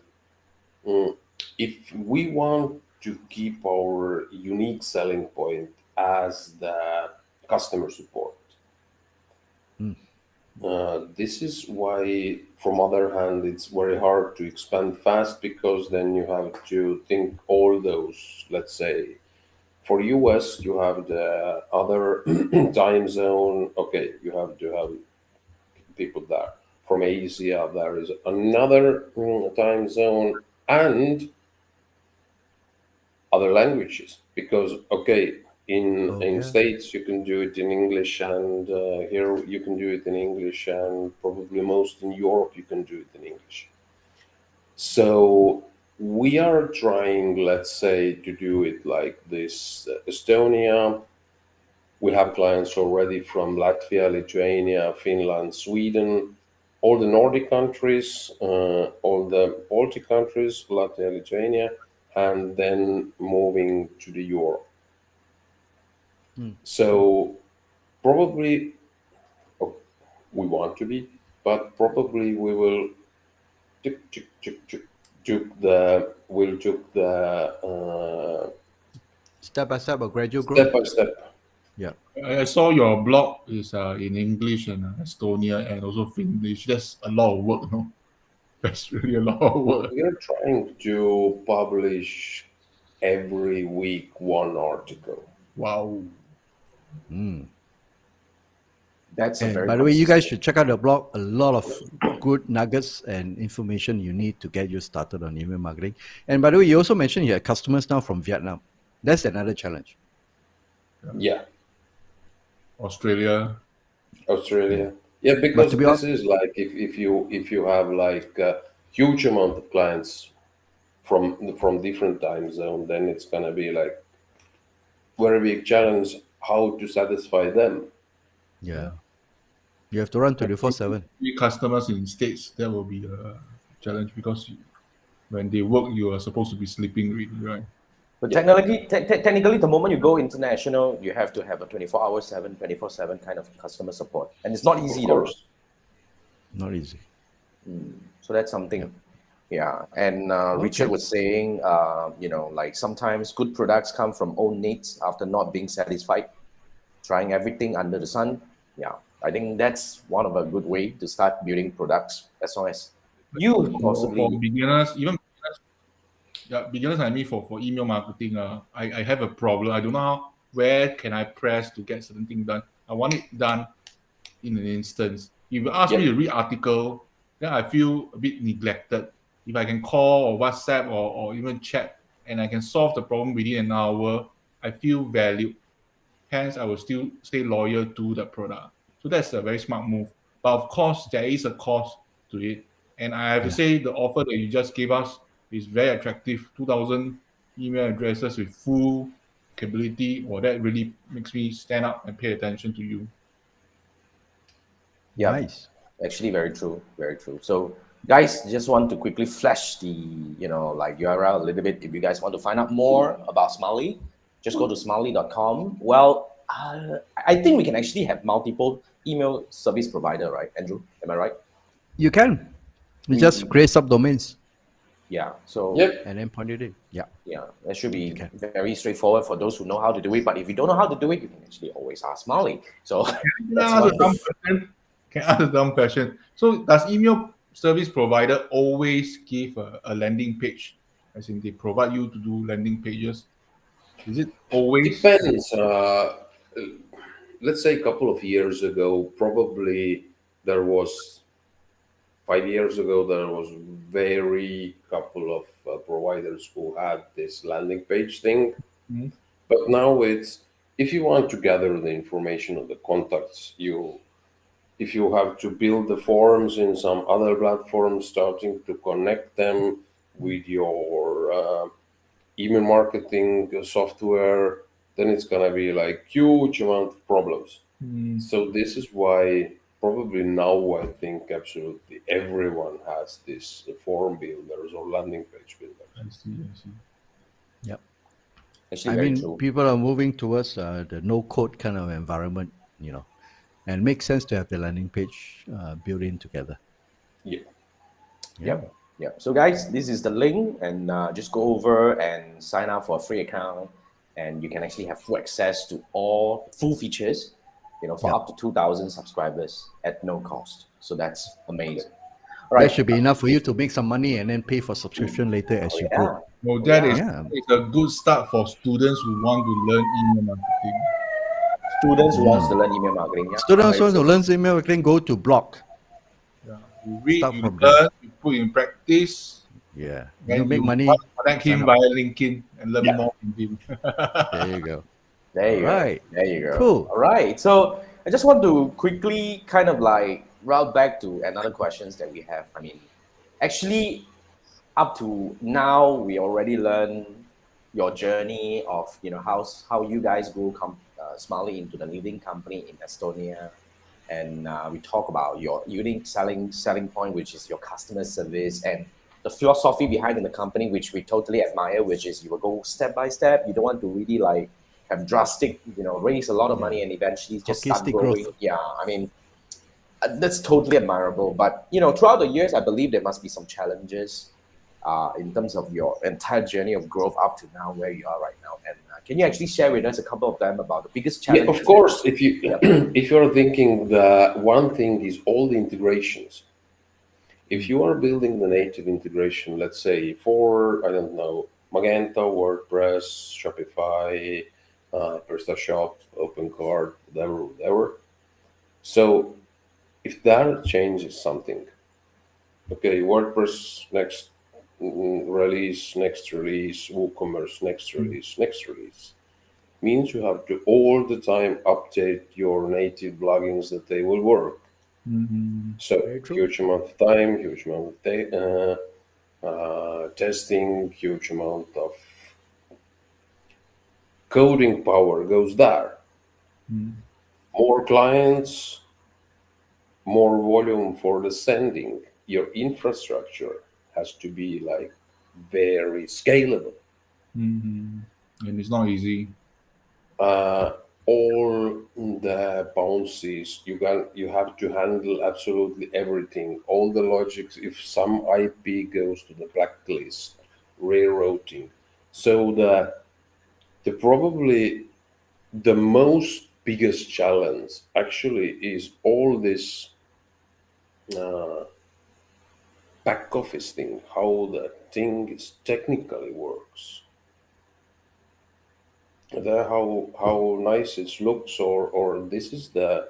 if we want to keep our unique selling point as the customer support, this is why, from other hand, it's very hard to expand fast, because then you have to think all those, let's say, for US, you have the other time zone. Okay, you have to have people there. From Asia, there is another time zone and other languages. Because, okay, in States, you can do it in English, and here you can do it in English, and probably most in Europe, you can do it in English. So we are trying, let's say, to do it like this. Estonia, we have clients already from Latvia, Lithuania, Finland, Sweden, all the Nordic countries, all the Baltic countries, Latvia, Lithuania, and then moving to the Europe. So probably we want to be, but probably we will took the Step by step or gradual growth. step by step. Yeah. I saw your blog is in English and Estonia and also Finnish. That's a lot of work, no? That's really a lot of work. We are trying to publish every week one article. Wow. That's a And very by the way, you guys consistent- should check out the blog. A lot of good nuggets and information you need to get you started on email marketing. And by the way, you also mentioned you have customers now from Vietnam. That's another challenge. Yeah, Australia. Yeah, because to be this is like if you have like a huge amount of clients from different time zone, then it's gonna be like very big challenge how to satisfy them. Yeah. You have to run 24/7. Customers in States, that will be a challenge because when they work, you are supposed to be sleeping really, right? But technically, the moment you go international, you have to have a 24/7, 24/7 kind of customer support, and it's not easy, Of though. course. Not easy. So that's something. Yeah. And Richard was saying, like sometimes good products come from own needs after not being satisfied, trying everything under the sun. Yeah, I think that's one of a good way to start building products, as long as you For possibly. beginners, even beginners, yeah, beginners like me for email marketing, I have a problem. I don't know where can I press to get certain thing done. I want it done in an instance. If you ask me to read article, then I feel a bit neglected. If I can call or WhatsApp or even chat and I can solve the problem within an hour, I feel valued. Hence, I will still stay loyal to the product. So that's a very smart move. But of course, there is a cost to it. And I have to say the offer that you just gave us is very attractive. 2,000 email addresses with full capability. Well, that really makes me stand up and pay attention to you. Yeah, Nice. actually, very true, very true. So, guys, just want to quickly flash the like URL a little bit. If you guys want to find out more about Smiley, just go to smiley.com. Well, I think we can actually have multiple email service provider, right, Andrew? Am I right? You can. You We- just create subdomains Yeah. So Yep. and then point it in. Yeah. yeah, that should be can. very straightforward for those who know how to do it. But if you don't know how to do it, you can actually always ask Smiley. So Can that's I ask one a dumb thing. question? Can I ask a dumb question? So does email service provider always give a landing page? As in they provide you to do landing pages? Is it always? Depends. Let's say a couple of years ago, probably there was 5 years ago, there was very couple of providers who had this landing page thing. Mhm. But now it's, if you want to gather the information of the contacts, if you have to build the forms in some other platform, starting to connect them with your email marketing software, then it's gonna be like huge amount of problems. Mm, So this is why probably now I think absolutely everyone has this form builders or landing page builders. I see. I see. Yep. Actually, I very mean, true. people are moving towards the no-code kind of environment, and it makes sense to have the landing page built in together. Yeah. Yep. Yep. So, guys, this is the link, and just go over and sign up for a free account, and you can actually have full access to all full features, for Yep. up to 2,000 subscribers at no cost. So that's amazing. All That right. should be enough for you to make some money and then pay for subscription later as you Yeah. grow. Well, that is Yeah. it's a good start for students who want to learn email marketing. Students who wants to learn email marketing. Yeah. Students very want to true. learn email marketing, go to blog. Yeah. You read, Start you from there. learn, you put in practice, Yeah. then Make you money. connect sign him up. via LinkedIn and learn Yeah. more from him. There you go. There you Alright. go. There you go. Cool. All right. So I just want to quickly kind of like route back to another questions that we have. I mean, actually, up to now, we already learned your journey of how you guys grew Smiley into the leading company in Estonia, and we talk about your unique selling point, which is your customer service and the philosophy behind in the company, which we totally admire, which is you will go step by step. You don't want to really like have drastic, raise a lot of money and eventually just Hockey start stick growing. growth. Yeah, I mean, that's totally admirable. But throughout the years, I believe there must be some challenges in terms of your entire journey of growth up to now where you are right now. And can you actually share with us a couple of them about the biggest Yeah, challenges? of course. If you if you're thinking, the one thing is all the integrations. If you are building the native integration, let's say for, I don't know, Magento, WordPress, Shopify, PrestaShop, OpenCard, whatever. So if that changes something, okay, WordPress next release, WooCommerce next release, means you have to all the time update your native plugins that they will work. Mhm. So Very true. huge amount of time, huge amount of testing, huge amount of coding power goes there. Mm. More clients, more volume for the sending. Your infrastructure has to be like very scalable. And it's not easy. All the bounces you have to handle absolutely everything, all the logics. If some IP goes to the blacklist, rerouting. So the probably the most biggest challenge actually is all this back office thing, how the thing is technically works. How nice it looks, or this is the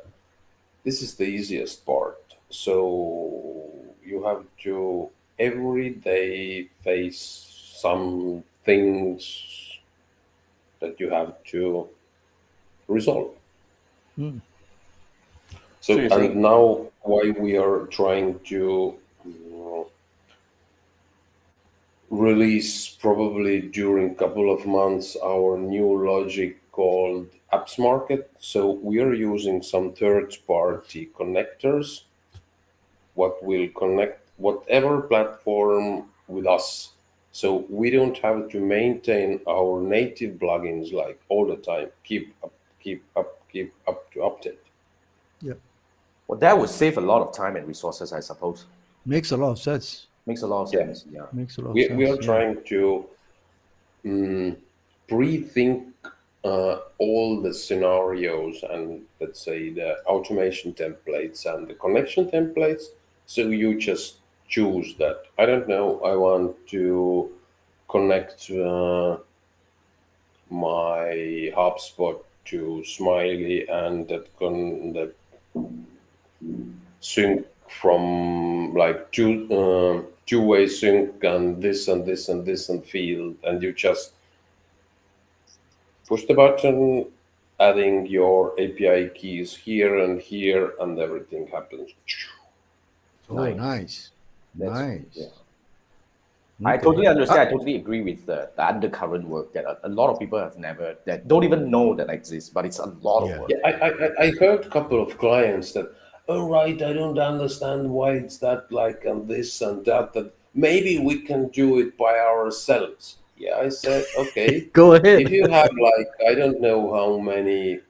easiest part. So you have to every day face some things that you have to resolve. Hmm. So, you're and saying- now why we are trying to release probably during couple of months our new logic called apps market. So we are using some third party connectors what will connect whatever platform with us. So we don't have to maintain our native plugins like all the time. Keep up to update. Yeah, Well, that would save a lot of time and resources, I suppose. makes a lot of sense. Makes a lot of Yeah. sense. Yeah. Makes a lot of We sense. are trying to pre-think all the scenarios and let's say the automation templates and the connection templates. So you just choose that. I don't know. I want to connect my HubSpot to Smiley and that sync from like two-way sync and this and this and this and field, and you just push the button, adding your API keys here, and everything happens. Oh, Nice. nice. That's- Nice. yeah. I Okay. totally understand. I totally agree with the undercurrent work that a lot of people have never, that don't even know that exists, but it's a lot Yeah. of work. Yeah, I heard a couple of clients that, oh right, I don't understand why it's that like and this and that. That maybe we can do it by ourselves. Yeah, I said okay. Go ahead. If you have like I don't know how many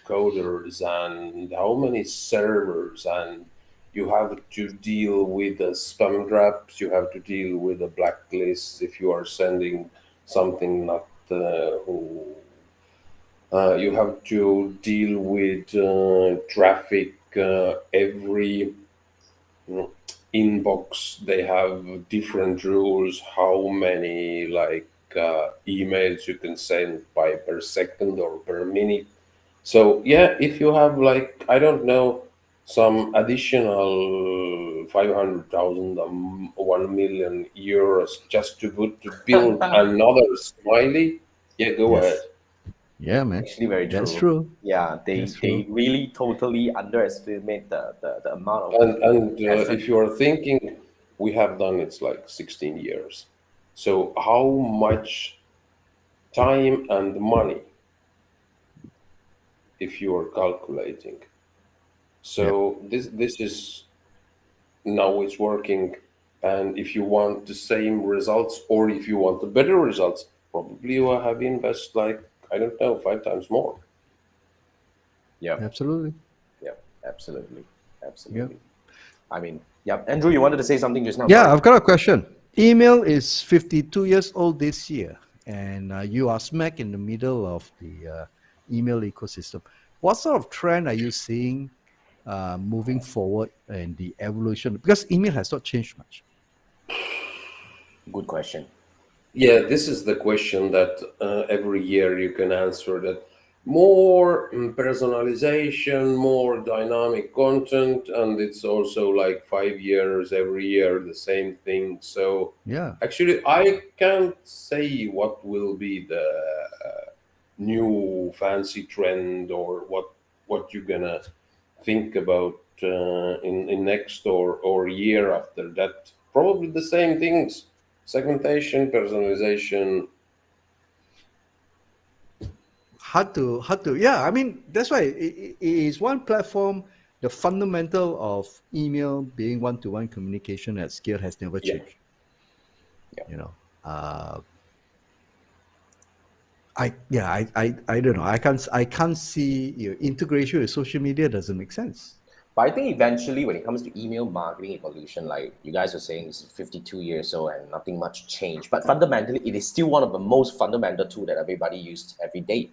coders and how many servers, and you have to deal with the spam traps, you have to deal with the blacklists if you are sending something not who you have to deal with traffic every inbox. They have different rules how many like emails you can send by per second or per minute. So yeah, if you have like I don't know some additional 500,000 €1 million just to build another smiley, yeah, go Yes. ahead. Yeah, man. Actually, very true. That's true. Yeah, they That's true. really totally underestimate the amount of And effort. if you are thinking, we have done it's like 16 years. So how much time and money if you are calculating? So this is now it's working, and if you want the same results or if you want the better results, probably you will have invest like I don't know 5 times more. Yeah, Absolutely. yeah, absolutely, absolutely. I mean, yeah, Andrew, you wanted to say something just now. Yeah, Sorry. I've got a question. Email is 52 years old this year, and you are smack in the middle of the email ecosystem. What sort of trend are you seeing moving forward in the evolution? Because email has not changed much. Good question. Yeah, this is the question that every year you can answer that more personalization, more dynamic content, and it's also like 5 years every year the same thing. So Yeah. actually, I can't say what will be the new fancy trend or what you're gonna think about in next or year after that. Probably the same things: segmentation, personalization. Hard to. Yeah, I mean, that's why it is one platform the fundamental of email being one-to-one communication at scale has never Yeah. changed. Yeah. You know, I don't know. I can't see integration with social media doesn't make sense. But I think eventually, when it comes to email marketing evolution, like you guys are saying, it's 52 years old and nothing much changed. But fundamentally, it is still one of the most fundamental tools that everybody used every day.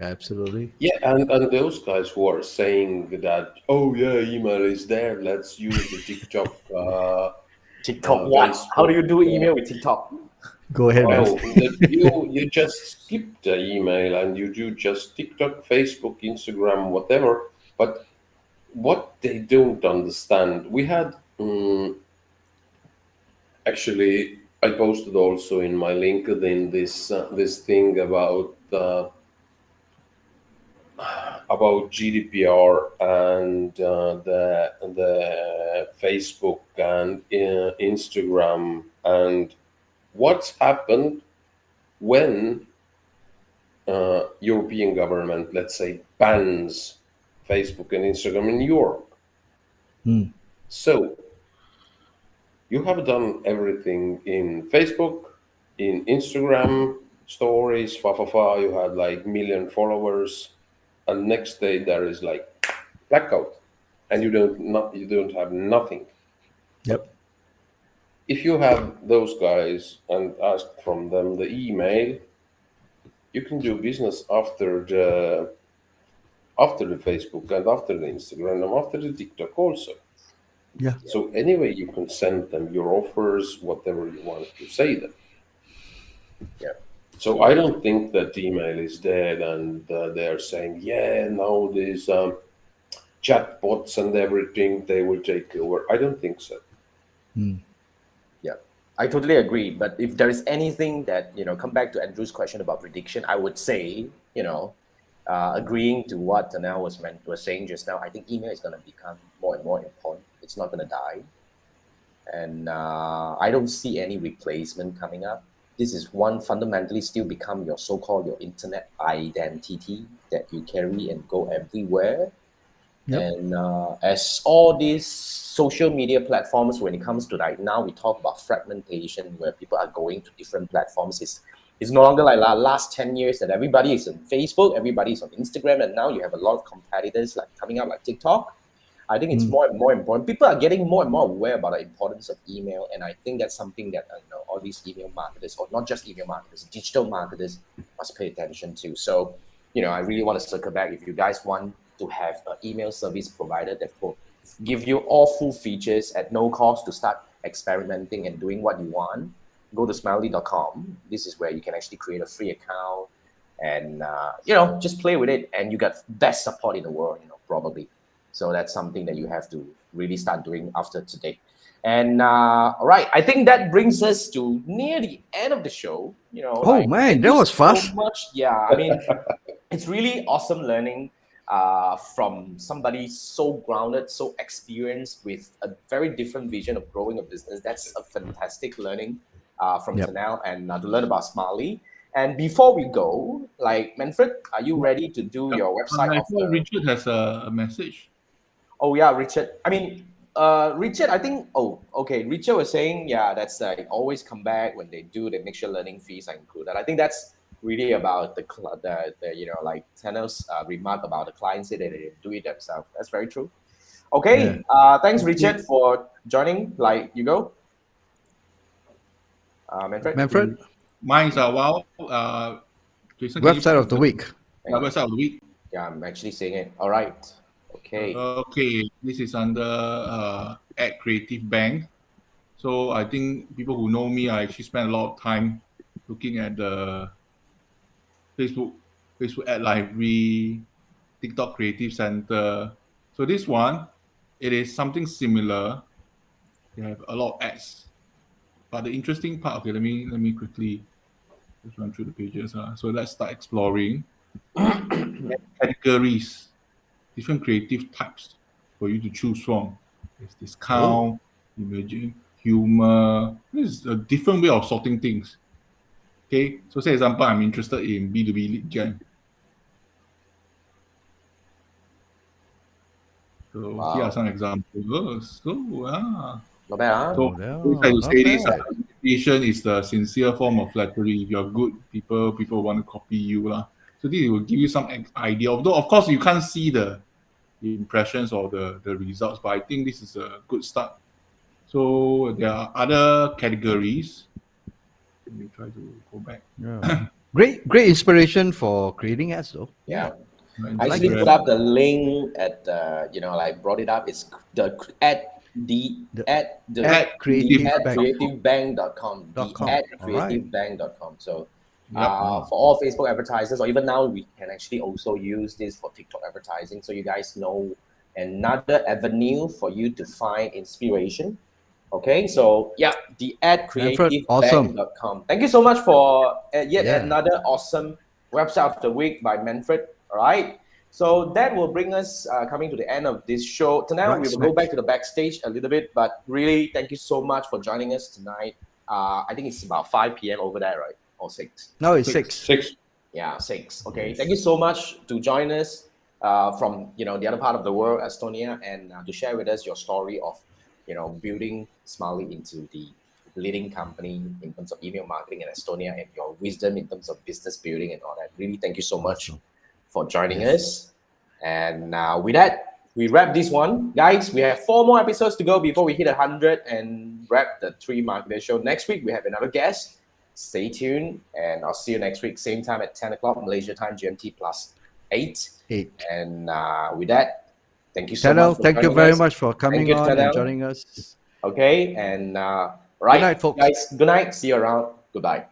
Absolutely. Yeah, and those guys who are saying that, oh yeah, email is there, let's use the TikTok, TikTok, what? Facebook. How do you do email with TikTok? Go ahead, man. Well, you just skip the email and you do just TikTok, Facebook, Instagram, whatever. But what they don't understand, we had actually, I posted also in my LinkedIn this thing about GDPR and the Facebook and Instagram and what's happened when European government, let's say, bans Facebook and Instagram in Europe. So you have done everything in Facebook, in Instagram stories, you had like million followers, and next day there is like blackout, and you don't have nothing. Yep. If you have those guys and ask from them the email, you can do business after the Facebook and after the Instagram and after the TikTok also. Yeah. So anyway, you can send them your offers, whatever you want to say them. Yeah. So I don't think that email is dead, and they're saying, yeah, now these chatbots and everything they will take over. I don't think so. Yeah, I totally agree. But if there is anything that, come back to Andrew's question about prediction, I would say, agreeing to what Tanel was saying just now, I think email is going to become more and more important. It's not going to die. And I don't see any replacement coming up. This is one fundamentally still become your so-called your internet identity that you carry and go everywhere. Yep. And as all these social media platforms, when it comes to like now we talk about fragmentation where people are going to different platforms, it's no longer like last 10 years that everybody is on Facebook, everybody is on Instagram, and now you have a lot of competitors like coming up like TikTok. I think it's more and more important. People are getting more and more aware about the importance of email, and I think that's something that all these email marketers, or not just email marketers, digital marketers must pay attention to. So, I really want to circle back. If you guys want to have an email service provider that will give you all full features at no cost to start experimenting and doing what you want, go to smiley.com. This is where you can actually create a free account and just play with it, and you got best support in the world, probably. So that's something that you have to really start doing after today. And all right, I think that brings us to near the end of the show. Man, that was fast. So much. Yeah, I mean, it's really awesome learning from somebody so grounded, so experienced with a very different vision of growing a business. That's a fantastic learning from Tanel, and to learn about Smiley. And before we go, like Manfred, are you ready to do your website? I thought Richard has a message. Oh yeah, Richard. I mean, Richard. I think. Oh, okay. Richard was saying, yeah, that's always come back when they do. They make sure learning fees are included. I think that's really about the like Tanel's remark about the clients say that they do it themselves. That's very true. Okay. Yeah. Thanks, Richard, for joining. Like you go. Manfred? Mine's Jason, Website of the week. Website of the week. Yeah, I'm actually saying it. All right. Okay. Okay, this is under at Creative Bank. So I think people who know me, I actually spend a lot of time looking at the Facebook ad library, TikTok Creative Center. So this one, it is something similar. They have a lot of ads. But the interesting part, okay, let me quickly just run through the pages. So let's start exploring. Categories, different creative types for you to choose from. There's discount, emerging, humor. This is a different way of sorting things. Okay, so say example, I'm interested in B2B lead gen. So Wow. here are some examples. So Not bad, huh? So yeah, always like to not say this: bad. imitation is the sincere form of flattery. If you're good, people want to copy you, lah. So this will give you some idea. Although of course you can't see the impressions or the results, but I think this is a good start. So there are other categories. Let me try to go back. Yeah. Great inspiration for creating ads, though. Yeah. Right, I actually put up the link at like brought it up. It's the at the at the At creativebank.com. The .com. at All right. creativebank.com. So Yep. for all Facebook advertisers, or even now we can actually also use this for TikTok advertising. So you guys know another avenue for you to find inspiration. Okay, so yeah, the at Manfred, awesome. creativebank.com. Thank you so much for yet Yeah. another awesome website of the week by Manfred. All right. So that will bring us coming to the end of this show. Tonight Right we will smack. go back to the backstage a little bit, but really thank you so much for joining us tonight. I think it's about 5 p.m. over there, right? Or 6? Now it's 6. 6. Yeah, 6. Okay. Thank you so much to join us from the other part of the world, Estonia, and to share with us your story of building Smiley into the leading company in terms of email marketing in Estonia, and your wisdom in terms of business building and all that. Really, thank you so much for joining us. And with that, we wrap this one. Guys, we have 4 more episodes to go before we hit 100 and wrap the 3 Marketer show. Next week, we have another guest. Stay tuned, and I'll see you next week, same time at 10 o'clock Malaysia time, GMT plus 8. And with that, thank you so much. Thank you very much for coming you, on Tanel, and joining us. Okay, and right, Good night, folks. guys. Good night. See you around. Goodbye.